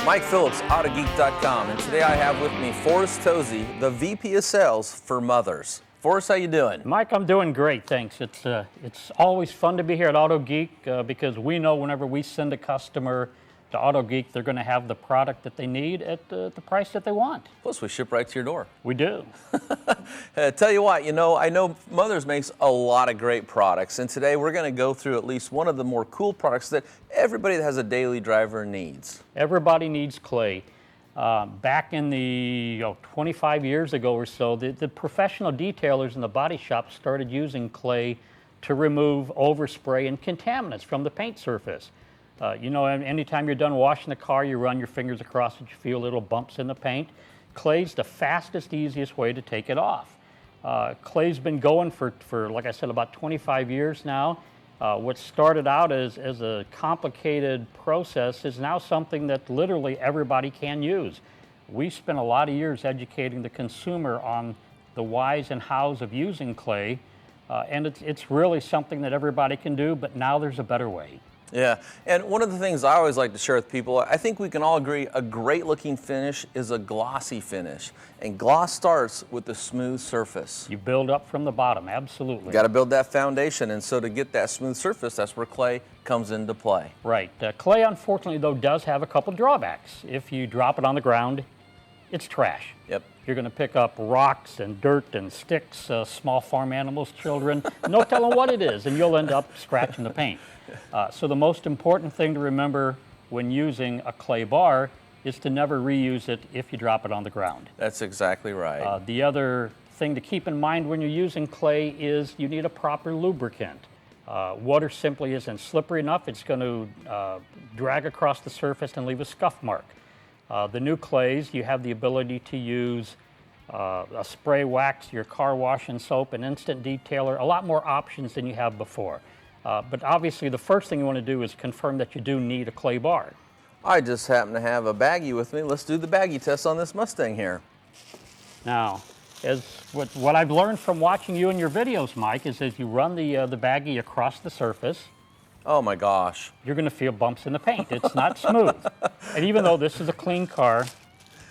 Mike Phillips, Autogeek.com, and today I have with me Forrest Toise, the VP of Sales for Mothers. Forrest, how you doing? Mike, I'm doing great, thanks. It's always fun to be here at Autogeek because we know whenever we send a customer to Autogeek, they're going to have the product that they need at the price that they want. Plus, we ship right to your door. We do. Tell you what, I know Mothers makes a lot of great products, and today we're going to go through at least one of the more cool products that everybody that has a daily driver needs. Everybody needs clay. Back in the 25 years ago or so, the professional detailers in the body shop started using clay to remove overspray and contaminants from the paint surface. Anytime you're done washing the car, you run your fingers across it, you feel little bumps in the paint. Clay's the fastest, easiest way to take it off. Clay's been going for, like I said, about 25 years now. What started out as a complicated process is now something that literally everybody can use. We spent a lot of years educating the consumer on the whys and hows of using clay, and it's really something that everybody can do, but now there's a better way. Yeah, and one of the things I always like to share with people, I think we can all agree a great looking finish is a glossy finish. And gloss starts with a smooth surface. You build up from the bottom, absolutely. You got to build that foundation, and so to get that smooth surface, that's where clay comes into play. Right. Clay, unfortunately, though, does have a couple drawbacks. If you drop it on the ground, it's trash. Yep. You're going to pick up rocks and dirt and sticks, small farm animals, children, no telling what it is, and you'll end up scratching the paint. So the most important thing to remember when using a clay bar is to never reuse it if you drop it on the ground. That's exactly right. The other thing to keep in mind when you're using clay is you need a proper lubricant. Water simply isn't slippery enough. It's going to drag across the surface and leave a scuff mark. The new clays, you have the ability to use a spray wax, your car wash and soap, an instant detailer, a lot more options than you have before. But obviously the first thing you want to do is confirm that you do need a clay bar. I just happen to have a Baggie with me. Let's do the Baggie test on this Mustang here. Now, what I've learned from watching you in your videos, Mike, is as you run the Baggie across the surface, oh my gosh, you're going to feel bumps in the paint. It's not smooth. And even though this is a clean car,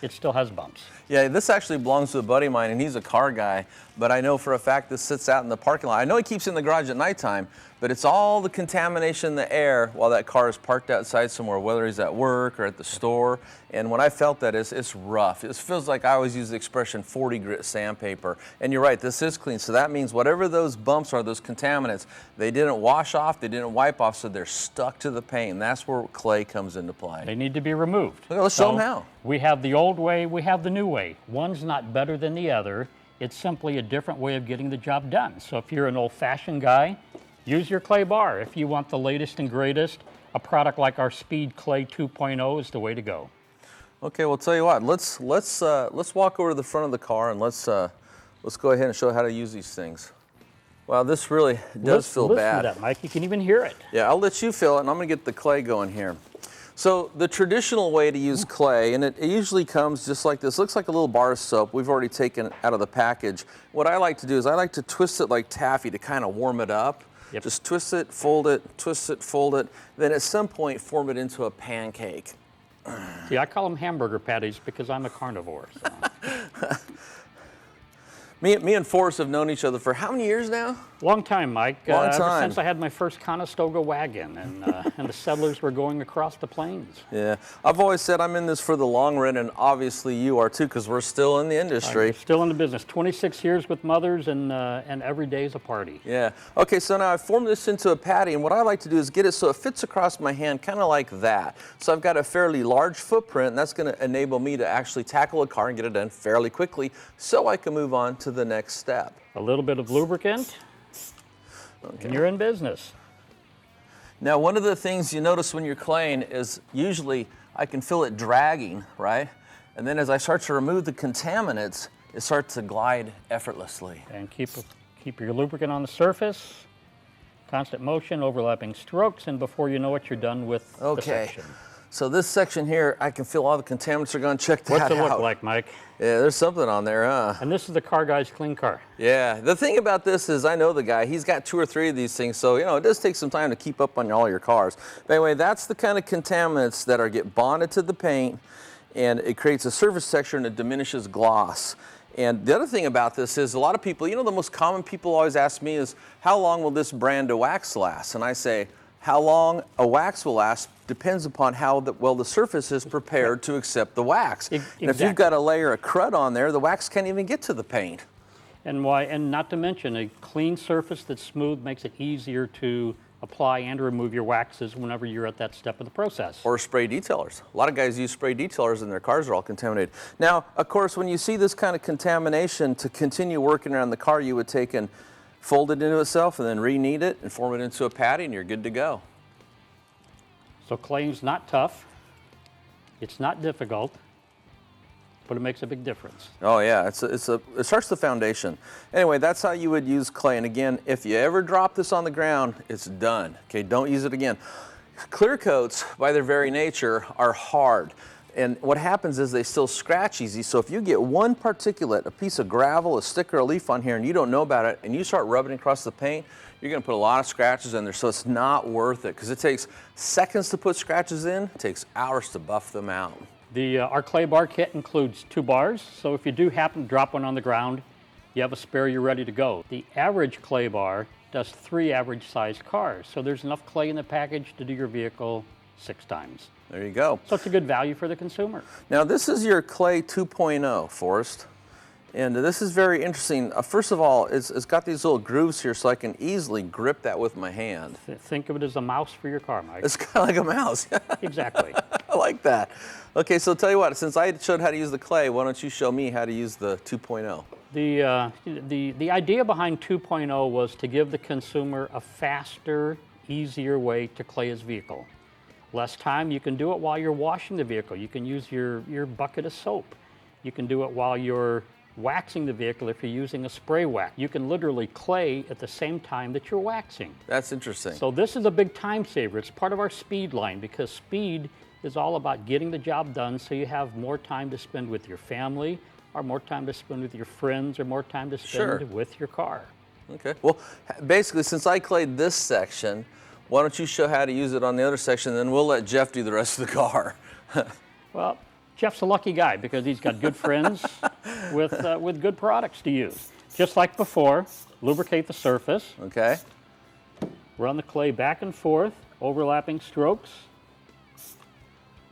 it still has bumps. Yeah, this actually belongs to a buddy of mine, and he's a car guy, but I know for a fact this sits out in the parking lot. I know he keeps it in the garage at nighttime, but it's all the contamination in the air while that car is parked outside somewhere, whether he's at work or at the store. And when I felt that, it's rough. It feels like I always use the expression 40 grit sandpaper. And you're right, this is clean. So that means whatever those bumps are, those contaminants, they didn't wash off, they didn't wipe off, so they're stuck to the paint. And that's where clay comes into play. They need to be removed. Okay, let's show them how. We have the old way, we have the new way. One's not better than the other. It's simply a different way of getting the job done. So if you're an old-fashioned guy, use your clay bar. If you want the latest and greatest, a product like our Speed Clay 2.0 is the way to go. Okay, well, tell you what, let's walk over to the front of the car and let's go ahead and show how to use these things. Wow, this really does feel bad. Listen to that, Mike. You can even hear it. Yeah, I'll let you feel it, and I'm going to get the clay going here. So the traditional way to use clay, and it usually comes just like this. Looks like a little bar of soap. We've already taken it out of the package. What I like to do is I like to twist it like taffy to kind of warm it up. Yep. Just twist it, fold it, twist it, fold it. Then at some point form it into a pancake. See, I call them hamburger patties because I'm a carnivore. So. Me and Forrest have known each other for how many years now? Long time, Mike. Long time. Ever since I had my first Conestoga wagon and the settlers were going across the plains. Yeah, I've always said I'm in this for the long run, and obviously you are too, because we're still in the industry. I'm still in the business. 26 years with Mothers, and every day is a party. Yeah. Okay, so now I've formed this into a patty, and what I like to do is get it so it fits across my hand, kind of like that. So I've got a fairly large footprint, and that's going to enable me to actually tackle a car and get it done fairly quickly, so I can move on to the next step. A little bit of lubricant. Okay. And you're in business. Now, one of the things you notice when you're claying is usually I can feel it dragging, right? And then as I start to remove the contaminants, it starts to glide effortlessly. And keep your lubricant on the surface, constant motion, overlapping strokes, and before you know it, you're done with the section. So this section here, I can feel all the contaminants are gone. Check that out. What's it look like, Mike? Yeah, there's something on there, huh? And this is the car guy's clean car. Yeah, the thing about this is I know the guy. He's got 2 or 3 of these things, so it does take some time to keep up on all your cars. But anyway, that's the kind of contaminants that get bonded to the paint, and it creates a surface texture and it diminishes gloss. And the other thing about this is a lot of people, the most common people always ask me is, how long will this brand of wax last? And I say, how long a wax will last depends upon how well the surface is prepared to accept the wax. Exactly. And if you've got a layer of crud on there, the wax can't even get to the paint. And not to mention, a clean surface that's smooth makes it easier to apply and remove your waxes whenever you're at that step of the process. Or spray detailers. A lot of guys use spray detailers and their cars are all contaminated. Now, of course, when you see this kind of contamination, to continue working around the car, you would take and fold it into itself and then re-knead it and form it into a patty, and you're good to go. So clay's not tough, it's not difficult, but it makes a big difference. Oh yeah, it starts the foundation. Anyway, that's how you would use clay. And again, if you ever drop this on the ground, it's done. Okay, don't use it again. Clear coats, by their very nature, are hard. And what happens is they still scratch easy. So if you get one particulate, a piece of gravel, a stick, or a leaf on here, and you don't know about it, and you start rubbing across the paint, you're going to put a lot of scratches in there. So it's not worth it, because it takes seconds to put scratches in. It takes hours to buff them out. Our clay bar kit includes 2 bars, so if you do happen to drop one on the ground, you have a spare, you're ready to go. The average clay bar does 3 average sized cars, so there's enough clay in the package to do your vehicle 6 times. There you go. So it's a good value for the consumer. Now this is your clay 2.0, Forrest. And this is very interesting. First of all, it's got these little grooves here so I can easily grip that with my hand. Think of it as a mouse for your car, Mike. It's kind of like a mouse. Exactly. I like that. Okay, so tell you what, since I showed how to use the clay, why don't you show me how to use the 2.0? The idea behind 2.0 was to give the consumer a faster, easier way to clay his vehicle. Less time, you can do it while you're washing the vehicle. You can use your bucket of soap. You can do it while you're waxing the vehicle if you're using a spray wax. You can literally clay at the same time that you're waxing. That's interesting. So this is a big time saver. It's part of our speed line, because speed is all about getting the job done so you have more time to spend with your family, or more time to spend with your friends, or more time to spend with your car. Okay. Well, basically, since I clayed this section, why don't you show how to use it on the other section, and then we'll let Jeff do the rest of the car. Well, Jeff's a lucky guy because he's got good friends with good products to use. Just like before, lubricate the surface. Okay. Run the clay back and forth, overlapping strokes.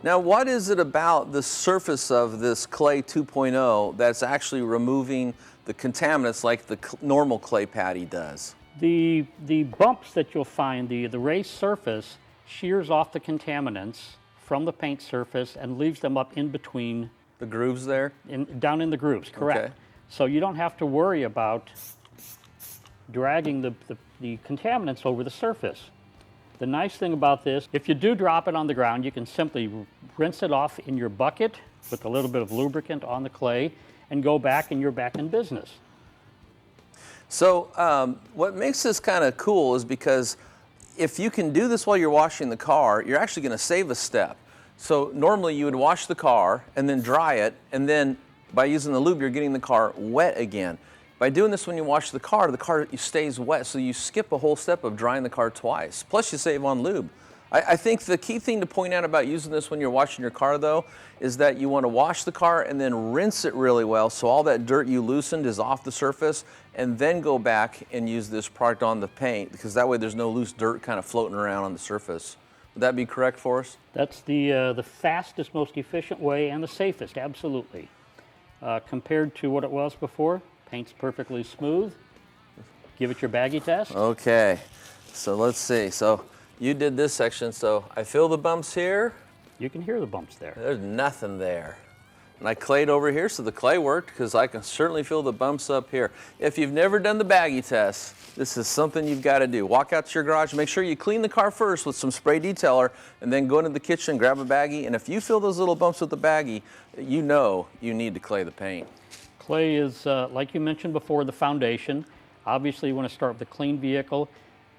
Now, what is it about the surface of this clay 2.0 that's actually removing the contaminants like the normal clay patty does? The bumps that you'll find, the raised surface shears off the contaminants from the paint surface and leaves them up in between. The grooves there? Down in the grooves, correct. Okay. So you don't have to worry about dragging the contaminants over the surface. The nice thing about this, if you do drop it on the ground, you can simply rinse it off in your bucket with a little bit of lubricant on the clay and go back, and you're back in business. So what makes this kind of cool is because if you can do this while you're washing the car, you're actually going to save a step. So normally you would wash the car and then dry it, and then by using the lube, you're getting the car wet again. By doing this when you wash the car stays wet, so you skip a whole step of drying the car twice. Plus you save on lube. I think the key thing to point out about using this when you're washing your car, though, is that you want to wash the car and then rinse it really well so all that dirt you loosened is off the surface, and then go back and use this product on the paint, because that way there's no loose dirt kind of floating around on the surface. Would that be correct for us? That's the fastest, most efficient way, and the safest, absolutely. Compared to what it was before, paint's perfectly smooth. Give it your Baggie test. Okay, so let's see. So you did this section, so I feel the bumps here. You can hear the bumps there. There's nothing there. And I clayed over here, so the clay worked, because I can certainly feel the bumps up here. If you've never done the Baggie test, this is something you've got to do. Walk out to your garage, make sure you clean the car first with some spray detailer, and then go into the kitchen, grab a Baggie, and if you feel those little bumps with the Baggie, you know you need to clay the paint. Clay is, like you mentioned before, the foundation. Obviously, you want to start with a clean vehicle.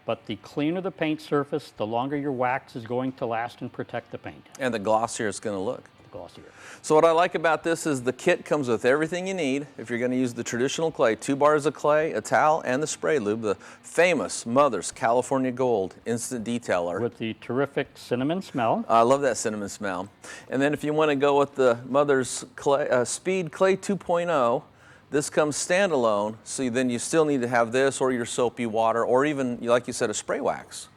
But the cleaner the paint surface, the longer your wax is going to last and protect the paint. And the glossier it's going to look. Glossier. So what I like about this is the kit comes with everything you need if you're going to use the traditional clay. 2 bars of clay, a towel, and the spray lube, the famous Mother's California Gold Instant Detailer. With the terrific cinnamon smell. I love that cinnamon smell. And then if you want to go with the Mother's clay, Speed Clay 2.0, this comes standalone, so then you still need to have this or your soapy water or even, like you said, a spray wax.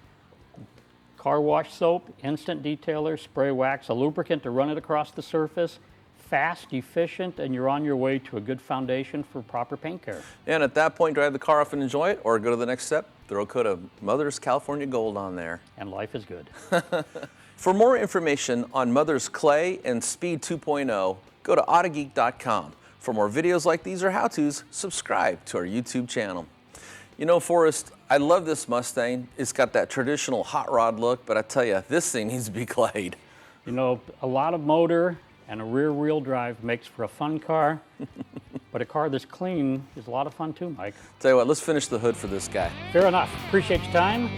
Car wash soap, instant detailer, spray wax, a lubricant to run it across the surface, fast, efficient, and you're on your way to a good foundation for proper paint care. And at that point, drive the car off and enjoy it, or go to the next step, throw a coat of Mother's California Gold on there. And life is good. For more information on Mother's Clay and Speed 2.0, go to Autogeek.com. For more videos like these or how-tos, subscribe to our YouTube channel. You know, Forrest, I love this Mustang. It's got that traditional hot rod look, but I tell you, this thing needs to be clayed. You know, a lot of motor and a rear-wheel drive makes for a fun car, but a car that's clean is a lot of fun too, Mike. Tell you what, let's finish the hood for this guy. Fair enough. Appreciate your time.